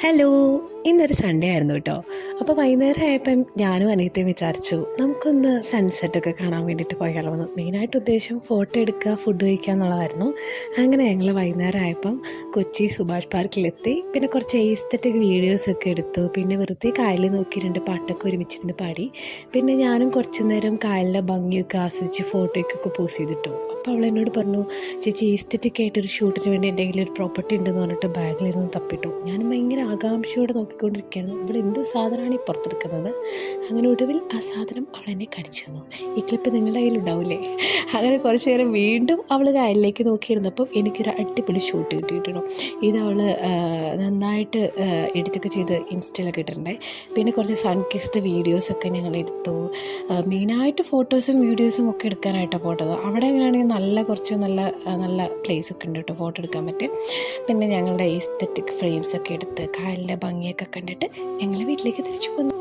Hello, ഇന്നൊരു Sunday ആയിരുന്നു കേട്ടോ. അപ്പോൾ വൈകുന്നേരം ആയപ്പം ഞാനും അനിയത്തിയും വിചാരിച്ചു നമുക്കൊന്ന് സൺസെറ്റൊക്കെ കാണാൻ വേണ്ടിയിട്ട് പോയാലോ എന്ന്. മെയിനായിട്ട് ഉദ്ദേശം ഫോട്ടോ എടുക്കുക, ഫുഡ് കഴിക്കുക എന്നുള്ളതായിരുന്നു. അങ്ങനെ ഞങ്ങൾ വൈകുന്നേരം ആയപ്പം കൊച്ചി സുഭാഷ് പാർക്കിലെത്തി. പിന്നെ കുറച്ച് എസ്തെറ്റിക് വീഡിയോസൊക്കെ എടുത്തു. പിന്നെ വെറുതെ കായലിൽ നോക്കി രണ്ട് പാട്ടൊക്കെ ഒരുമിച്ചിരുന്ന് പാടി. പിന്നെ ഞാനും കുറച്ച് നേരം കായലിൻ്റെ ഭംഗിയൊക്കെ ആസ്വദിച്ച് ഫോട്ടോയ്ക്കൊക്കെ പോസ് ചെയ്തിട്ടു. അപ്പോൾ അവൾ എന്നോട് പറഞ്ഞു, ചേച്ചി എസ്തെറ്റിക് ആയിട്ടൊരു ഷൂട്ടിന് വേണ്ടി എൻ്റെ കയ്യിൽ ഒരു പ്രോപ്പർട്ടി ഉണ്ടെന്ന് പറഞ്ഞിട്ട് ബാഗിലിരുന്ന് തപ്പിട്ടു. ഞാനും ഭയങ്കര ആകാംക്ഷയോടെ നോക്കിക്കൊണ്ടിരിക്കുകയാണ്, ഇവിടെ എന്ത് സാധനമാണ് ഈ പുറത്തെടുക്കുന്നത്. അങ്ങനെ ഒടുവിൽ ആ സാധനം അവൾ എന്നെ കടിച്ചു തന്നു. ഈ ക്ലിപ്പ് നിങ്ങളുടെ കയ്യിലുണ്ടാവില്ലേ? അങ്ങനെ കുറച്ച് നേരം വീണ്ടും അവൾ കായലിലേക്ക് നോക്കിയിരുന്നപ്പോൾ എനിക്കൊരു അടിപൊളി ഷൂട്ട് കിട്ടിയിട്ടോ. ഇത് അവൾ നന്നായിട്ട് എഡിറ്റൊക്കെ ചെയ്ത് ഇൻസ്റ്റയിലൊക്കെ ഇട്ടിട്ടുണ്ടേ. പിന്നെ കുറച്ച് സൺകിസ്ഡ് വീഡിയോസൊക്കെ ഞങ്ങൾ എടുത്തു. മെയിനായിട്ട് ഫോട്ടോസും വീഡിയോസും ഒക്കെ എടുക്കാനായിട്ടാണ് പോട്ടത്. അവിടെ എങ്ങനെയാണെങ്കിൽ കുറച്ച് നല്ല പ്ലേസൊക്കെ ഉണ്ട് കേട്ടോ, ഫോട്ടോ എടുക്കാൻ പറ്റും. പിന്നെ ഞങ്ങളുടെ എസ്തെറ്റിക് ഫ്രെയിംസൊക്കെ എടുത്ത് കായലിൻ്റെ ഭംഗിയൊക്കെ കണ്ടിട്ട് ഞങ്ങൾ വീട്ടിലേക്ക് തിരിച്ചു പോന്നു.